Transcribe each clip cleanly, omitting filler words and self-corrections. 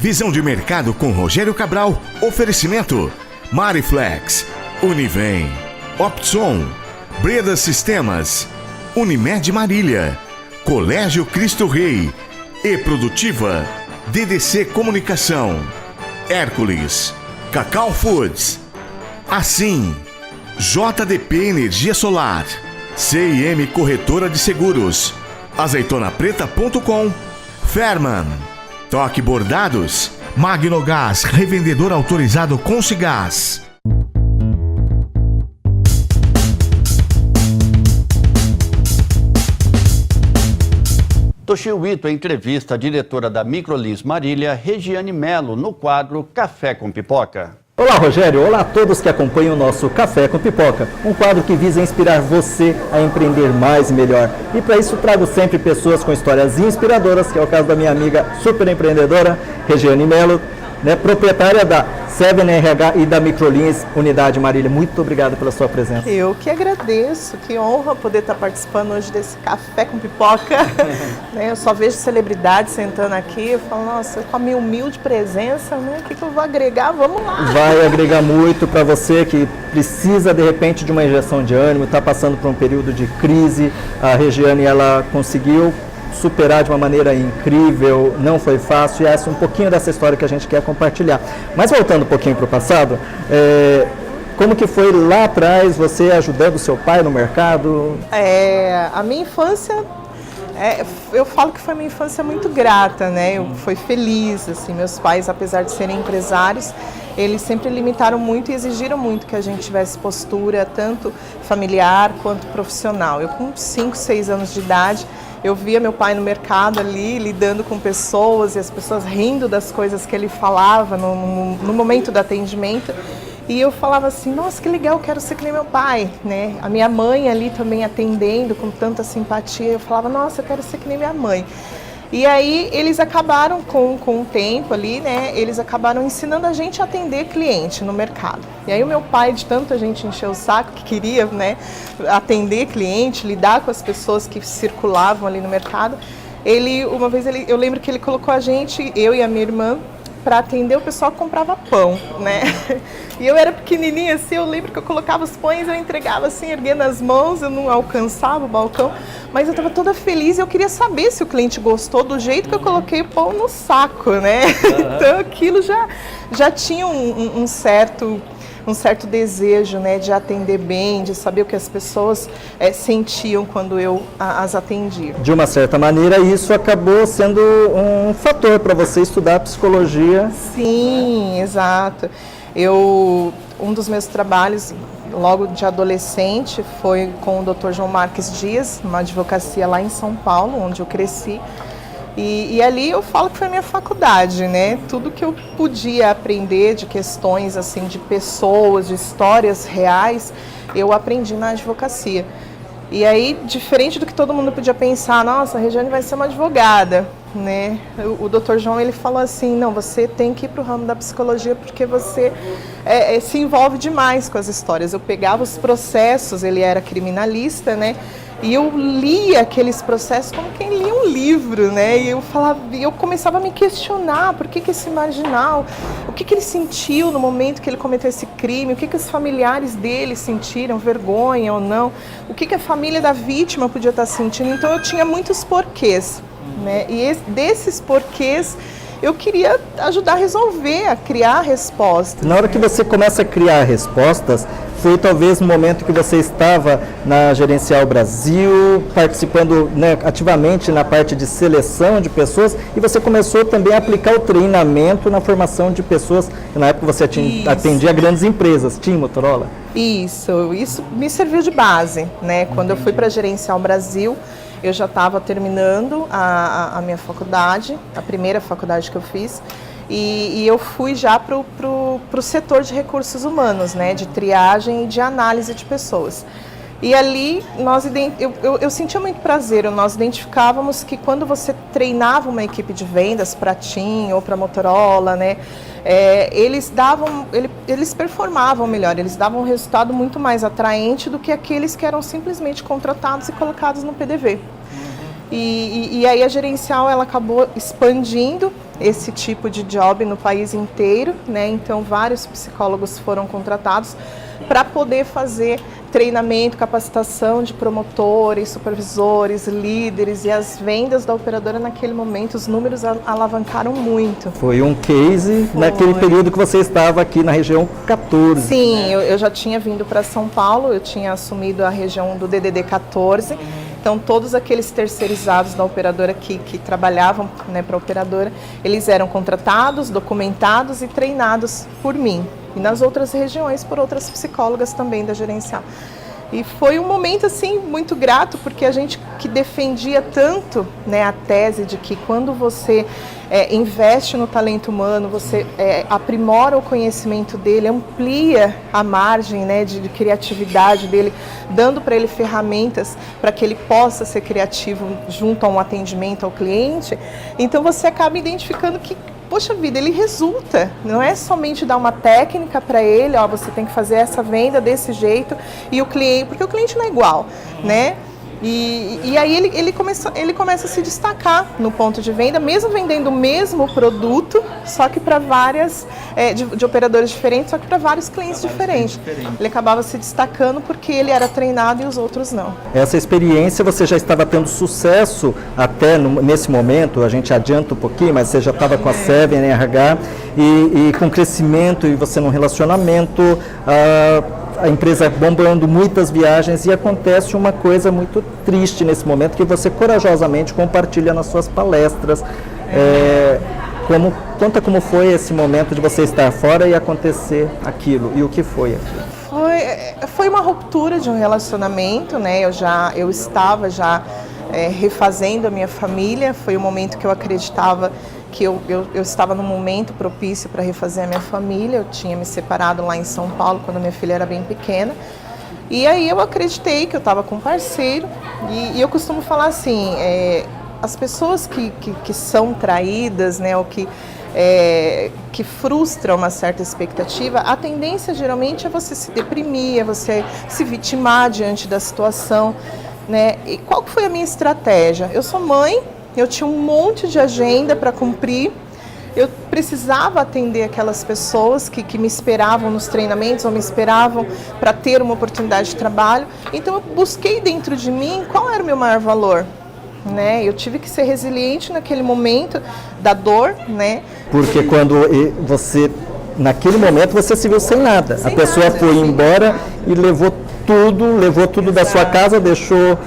Visão de mercado com Rogério Cabral. Oferecimento Mariflex, Univem, Optson, Breda Sistemas, Unimed Marília, Colégio Cristo Rei, E-Produtiva, DDC Comunicação, Hércules, Cacau Foods, Assim, JDP Energia Solar, CIM Corretora de Seguros, azeitonapreta.com, Ferman, Toque Bordados, Magnogás, revendedor autorizado Consigás. Toshio Ito entrevista a diretora da Microlins Marília, Regiane Melo, no quadro Café com Pipoca. Olá, Rogério. Olá a todos que acompanham o nosso Café com Pipoca, um quadro que visa inspirar você a empreender mais e melhor. E para isso trago sempre pessoas com histórias inspiradoras, que é o caso da minha amiga super empreendedora, Regiane Melo, né, proprietária da 7RH e da Microlins Unidade Marília. Muito obrigado pela sua presença. Eu que agradeço, que honra poder estar participando hoje desse Café com Pipoca. Eu só vejo celebridades sentando aqui, eu falo, nossa, com a minha humilde presença, né? O que eu vou agregar? Vamos lá! Vai agregar muito para você que precisa, de repente, de uma injeção de ânimo, está passando por um período de crise. A Regiane, ela conseguiu superar de uma maneira incrível, não foi fácil, e essa é um pouquinho dessa história que a gente quer compartilhar. Mas voltando um pouquinho para o passado, como que foi lá atrás, você ajudando seu pai no mercado? A minha infância, eu falo que foi uma infância muito grata, né? Eu fui feliz, assim, meus pais, apesar de serem empresários, eles sempre limitaram muito e exigiram muito que a gente tivesse postura, tanto familiar quanto profissional. Eu com 5, 6 anos de idade, eu via meu pai no mercado ali, lidando com pessoas e as pessoas rindo das coisas que ele falava no momento do atendimento. E eu falava assim, nossa, que legal, eu quero ser que nem meu pai, né? A minha mãe ali também atendendo com tanta simpatia, eu falava, nossa, eu quero ser que nem minha mãe. E aí eles acabaram com o tempo ali, né? Eles acabaram ensinando a gente a atender cliente no mercado. E aí o meu pai, de tanto a gente encher o saco, que queria, né, atender cliente, lidar com as pessoas que circulavam ali no mercado, uma vez eu lembro que ele colocou a gente, eu e a minha irmã, para atender o pessoal que comprava pão, né? E eu era pequenininha assim, eu lembro que eu colocava os pães, eu entregava assim, erguendo as mãos, eu não alcançava o balcão, mas eu estava toda feliz e eu queria saber se o cliente gostou do jeito que eu coloquei o pão no saco, né? Então aquilo já tinha um certo desejo, né, de atender bem, de saber o que as pessoas sentiam quando eu as atendia. De uma certa maneira, isso acabou sendo um fator para você estudar psicologia. Sim, exato. Um dos meus trabalhos, logo de adolescente, foi com o Dr. João Marques Dias, uma advocacia lá em São Paulo, onde eu cresci. E ali eu falo que foi a minha faculdade, né? Tudo que eu podia aprender de questões assim, de pessoas, de histórias reais, eu aprendi na advocacia. E aí, diferente do que todo mundo podia pensar, nossa, a Regiane vai ser uma advogada, né? O Dr. João, ele falou assim, não, você tem que ir para o ramo da psicologia porque você se envolve demais com as histórias. Eu pegava os processos, ele era criminalista, né? E eu lia aqueles processos como quem lia um livro, né? E eu começava a me questionar por que esse marginal, o que ele sentiu no momento que ele cometeu esse crime, o que os familiares dele sentiram, vergonha ou não, o que a família da vítima podia estar sentindo. Então eu tinha muitos porquês, né? E desses porquês eu queria ajudar a resolver, a criar respostas. Na hora que você começa a criar respostas, foi talvez no momento que você estava na Gerencial Brasil, participando, né, ativamente na parte de seleção de pessoas, e você começou também a aplicar o treinamento na formação de pessoas. Na época você atendia grandes empresas, tinha Motorola? Isso me serviu de base, né? Quando eu fui para a Gerencial Brasil, eu já estava terminando a minha faculdade, a primeira faculdade que eu fiz, e eu fui já para o setor de recursos humanos, né, de triagem e de análise de pessoas. E ali eu sentia muito prazer, nós identificávamos que quando você treinava uma equipe de vendas para TIM ou para Motorola, né, eles performavam melhor, eles davam um resultado muito mais atraente do que aqueles que eram simplesmente contratados e colocados no PDV. E aí a Gerencial ela acabou expandindo esse tipo de job no país inteiro, né? Então vários psicólogos foram contratados para poder fazer treinamento, capacitação de promotores, supervisores, líderes, e as vendas da operadora naquele momento, os números alavancaram muito. Foi um case naquele período que você estava aqui na região 14. Sim, eu já tinha vindo para São Paulo, eu tinha assumido a região do DDD 14, então todos aqueles terceirizados da operadora que trabalhavam, né, para a operadora, eles eram contratados, documentados e treinados por mim. E nas outras regiões por outras psicólogas também da gerencial. E foi um momento assim muito grato, porque a gente que defendia tanto, né, a tese de que quando você investe no talento humano, você aprimora o conhecimento dele, amplia a margem, né, de criatividade dele, dando para ele ferramentas para que ele possa ser criativo junto a um atendimento ao cliente. Então você acaba identificando que, poxa vida, ele resulta, não é somente dar uma técnica para ele, ó, você tem que fazer essa venda desse jeito, e o cliente, porque o cliente não é igual, né? E aí ele começa a se destacar no ponto de venda, mesmo vendendo o mesmo produto, só que para várias, de operadores diferentes, só que para vários clientes diferentes. Ele acabava se destacando porque ele era treinado e os outros não. Essa experiência você já estava tendo sucesso até nesse momento, a gente adianta um pouquinho, mas você já estava com a Seven RH e com crescimento e você num relacionamento, a empresa bombando, muitas viagens, e acontece uma coisa muito triste nesse momento que você corajosamente compartilha nas suas palestras. Conta como foi esse momento de você estar fora e acontecer aquilo, e o que foi aquilo? Foi uma ruptura de um relacionamento, né? Eu estava já refazendo a minha família, foi o momento que eu acreditava que eu estava num momento propício para refazer a minha família. Eu tinha me separado lá em São Paulo quando minha filha era bem pequena, e aí eu acreditei que eu estava com um parceiro, e eu costumo falar assim, as pessoas que são traídas, né, ou que frustram uma certa expectativa, a tendência geralmente é você se deprimir, é você se vitimar diante da situação, né? E qual que foi a minha estratégia? Eu sou mãe, eu tinha um monte de agenda para cumprir, eu precisava atender aquelas pessoas que me esperavam nos treinamentos ou me esperavam para ter uma oportunidade de trabalho. Então eu busquei dentro de mim qual era o meu maior valor, né? Eu tive que ser resiliente naquele momento da dor, né? Porque quando você, naquele momento, você se viu sem nada. Sem a pessoa nada, foi embora e levou tudo da sua casa, deixou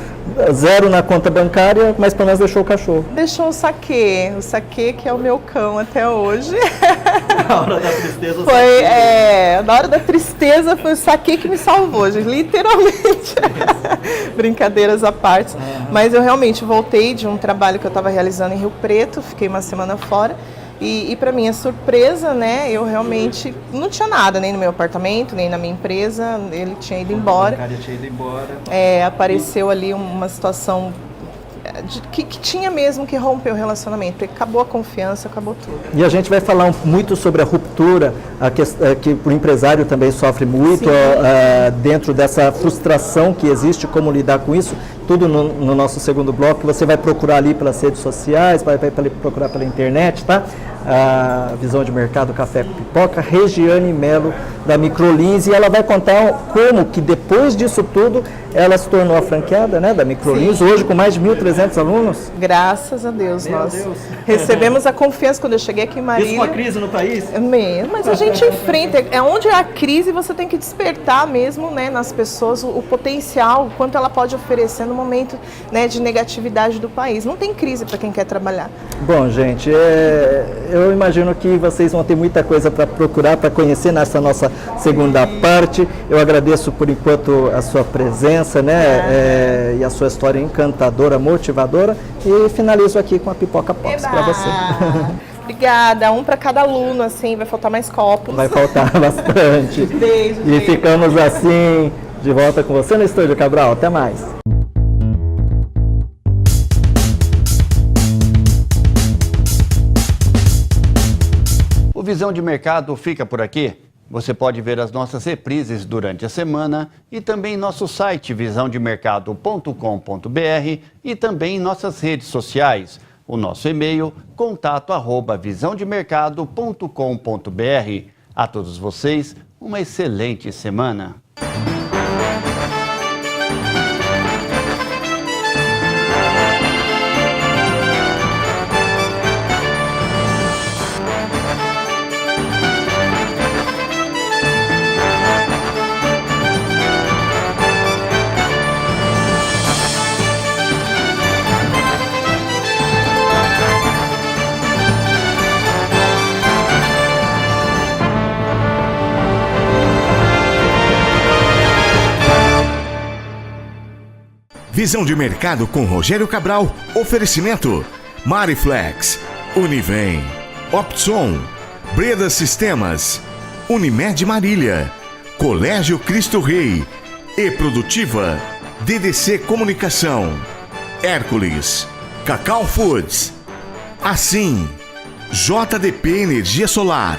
zero na conta bancária, mas pelo menos deixou o cachorro. Deixou o saquê que é o meu cão até hoje. Na hora da tristeza. Na hora da tristeza foi o saquê que me salvou, gente, literalmente. Brincadeiras à parte. Mas eu realmente voltei de um trabalho que eu estava realizando em Rio Preto, fiquei uma semana fora. E para minha surpresa, né, eu realmente não tinha nada, nem no meu apartamento, nem na minha empresa, ele tinha ido embora. Apareceu ali uma situação que tinha mesmo que romper o relacionamento, porque acabou a confiança, acabou tudo. E a gente vai falar muito sobre a ruptura, que o empresário também sofre muito, dentro dessa frustração que existe, como lidar com isso, tudo no nosso segundo bloco. Você vai procurar ali pelas redes sociais, vai procurar pela internet, tá? A Visão de Mercado Café com Pipoca, Regiane Melo, da Microlins, e ela vai contar como que depois disso tudo ela se tornou a franqueada, né, da Microlins, hoje com mais de 1.300 alunos. Graças a Deus, nós recebemos a confiança quando eu cheguei aqui em Marília. Isso, uma crise no país? Mesmo, mas a gente enfrenta, onde há crise você tem que despertar mesmo, né, nas pessoas o potencial, o quanto ela pode oferecer no momento, né, de negatividade do país. Não tem crise para quem quer trabalhar. Bom, gente, eu imagino que vocês vão ter muita coisa para procurar, para conhecer nessa nossa segunda parte. Eu agradeço por enquanto a sua presença, né, e a sua história encantadora, motivadora, e finalizo aqui com a Pipoca Pops para você. Obrigada, um para cada aluno, assim, vai faltar mais copos. Vai faltar bastante. Beijo, e gente. Ficamos assim, de volta com você no Estúdio Cabral. Até mais. O Visão de Mercado fica por aqui. Você pode ver as nossas reprises durante a semana e também em nosso site visãodemercado.com.br e também em nossas redes sociais, O nosso e-mail, contato@visãodemercado.com.br. A todos vocês, uma excelente semana. Visão de mercado com Rogério Cabral. Oferecimento: Mariflex, Univem, Optson, Breda Sistemas, Unimed Marília, Colégio Cristo Rei, E Produtiva, DDC Comunicação, Hércules, Cacau Foods, Assim, JDP Energia Solar,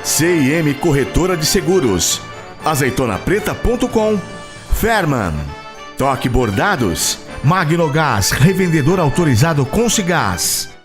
CIM Corretora de Seguros, azeitonapreta.com, Ferman, Toque Bordados, Magnogás, revendedor autorizado com Cigás.